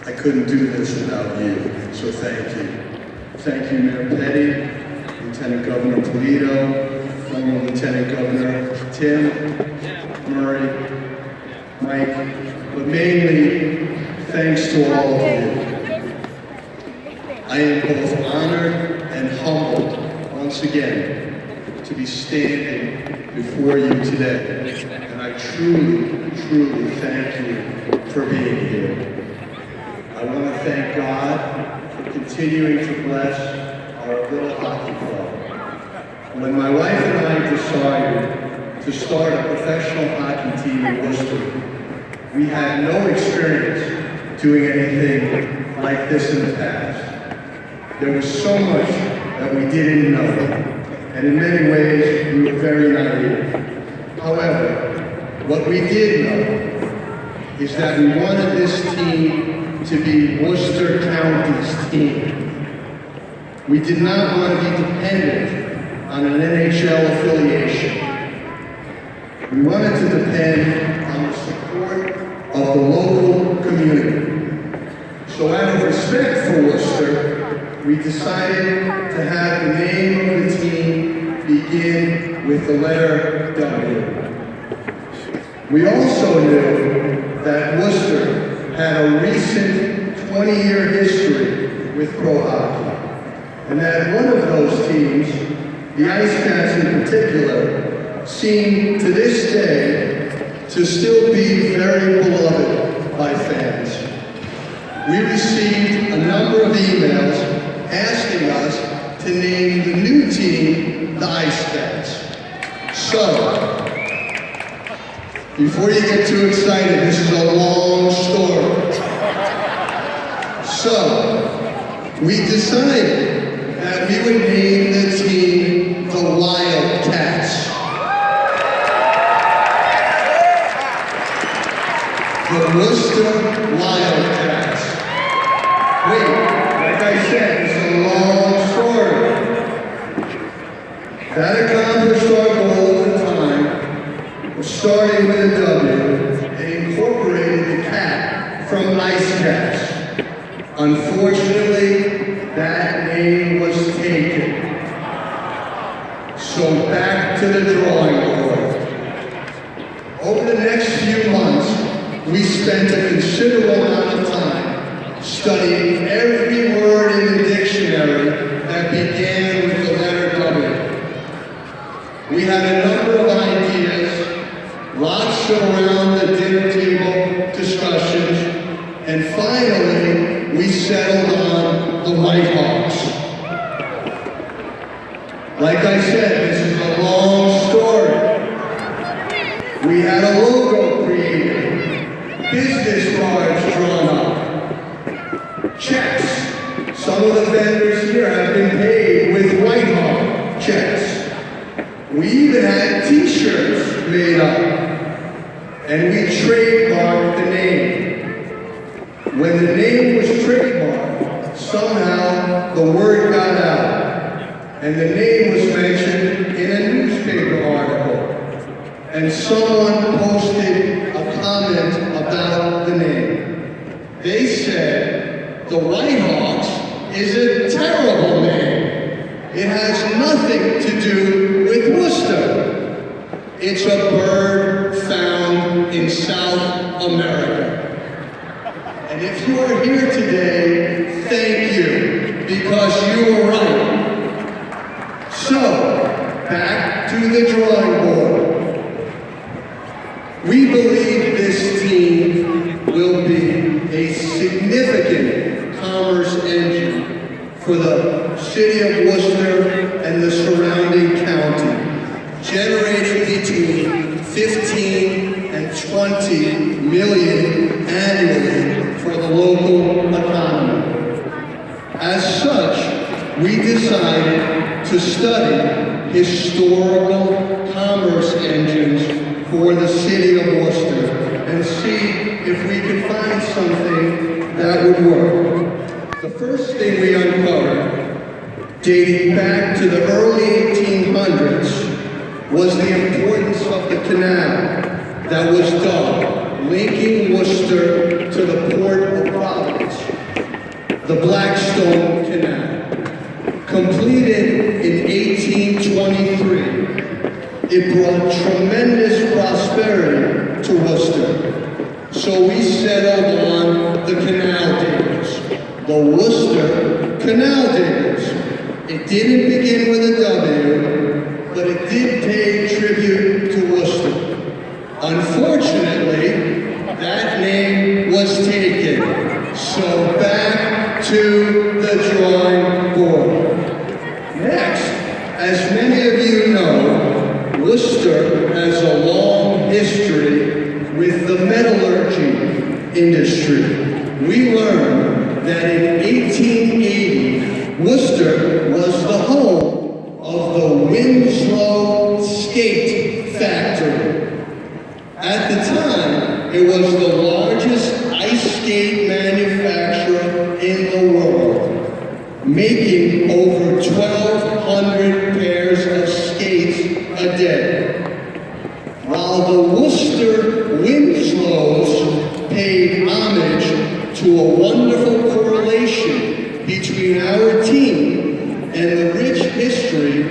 I couldn't do this without you, so thank you. Thank you, Mayor Petty, Lieutenant Governor Polito, former Lieutenant Governor Tim, Murray, Mike, but mainly thanks to all of you. I am both honored and humbled once again to be standing before you today, and I truly, truly thank you for being here. I want to thank God for continuing to bless our little hockey club. When my wife and I decided to start a professional hockey team in Worcester, we had no experience doing anything like this in the past. There was so much that we didn't know, and in many ways we were very naive. However, what we did know is that we wanted this team to be Worcester County's team. We did not want to be dependent on an ECHL affiliation. We wanted to depend on the support of the local community. So out of respect for Worcester, we decided to have the name of the team begin with the letter W. We also knew that Worcester had a recent 20-year history with pro hockey, and that one of those teams, the Ice Cats in particular, seem to this day to still be very beloved by fans. We received a number of emails asking us to name the new team the Ice Cats. So, before you get too excited, this is a long story. So, we decided that we would name the team the Wildcats. The Worcester Wildcats. Wait, like I said, it's a long story. That accomplished our goal at the time, starting with a W and incorporating the cat from Ice Cats. Unfortunately, that name was taken. So back to the drawing board. Over the next few months, we spent a considerable amount of time studying every word in the dictionary that began with the letter W. We had a number of ideas, lots of around the dinner table discussions, and finally, we settled on the Whitehawks. Like I said, this is a long story. We had a logo created, business cards drawn up, checks. Some of the vendors here have been paid with Whitehawk checks. We even had t-shirts made up, and we trademarked the name. When the name was trademarked, somehow the word got out, and the name was mentioned in a newspaper article, and someone posted a comment about the name. They said, the Whitehawks is a terrible name. It has nothing to do with Worcester. It's a bird found in South America. And if you are here today, thank you, because you were right. So, back to the drawing board. We believe this team will be a significant commerce engine for the city of Worcester and the surrounding county, generating between 15 and 20 million annually for the local economy. As such, we decided to study historical commerce engines for the city of Worcester and see if we could find something that would work. The first thing we uncovered, dating back to the early 1800s, was the importance of the canal that was dug, linking Worcester to the port of Providence. So we settled on the Canal Diggers, the Worcester Canal Diggers. It didn't begin with a W, but it did pay tribute to Worcester. Unfortunately, that name was taken. So back to the drawing board. Next, as many of you know, Worcester has a long history with the metallurgy industry. We learned that in 1880, Worcester was the home of the Winslow Skate Factory. At the time, it was the largest ice skate manufacturer in the world, making over 1,200 pairs of skates a day. While the Worcester Winslows paid homage to a wonderful correlation between our team and the rich history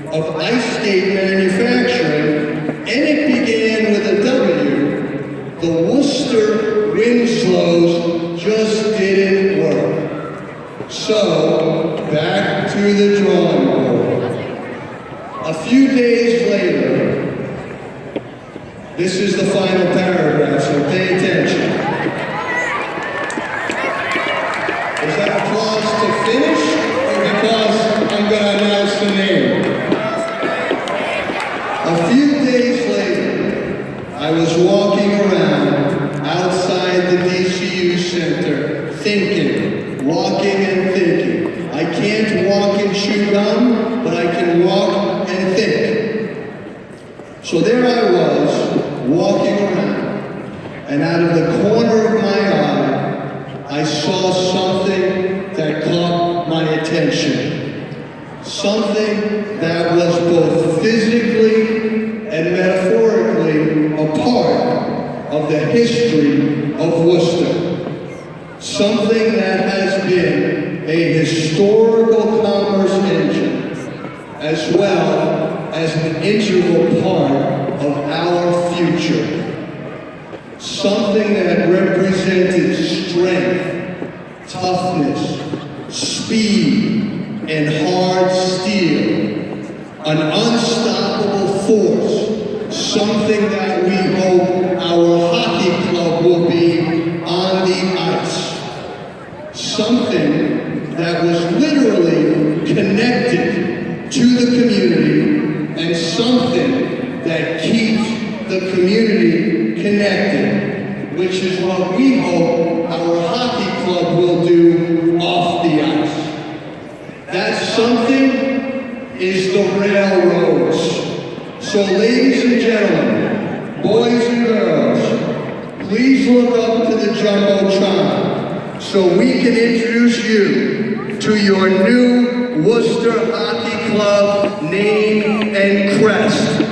of ice skate manufacturing, and it began with a W, the Worcester Winslows just didn't work. So, back to the drawing board. A few days later, this is the final paragraph, so pay attention. Is that applause to finish, or because I'm going to announce the name? A few days later, I was walking around outside the DCU Center, walking and thinking. I can't walk and chew gum, but I can walk and think. So there I was, walking around, and out of the corner of my eye, I saw something that caught my attention. Something that was both physically and metaphorically a part of the history of Worcester. Something that has been a historical commerce engine, as well as an integral part of our future. Something that represented strength, toughness, speed, and hard steel. An unstoppable force. Something that we hope our hockey club will be on the ice. Something that was literally connected to the community, and something that keeps the community connected, which is what we hope our hockey club will do off the ice. That something is the railroads. So ladies and gentlemen, boys and girls, please look up to the Jumbotron so we can introduce you to your new Worcester Hockey Club name and crest.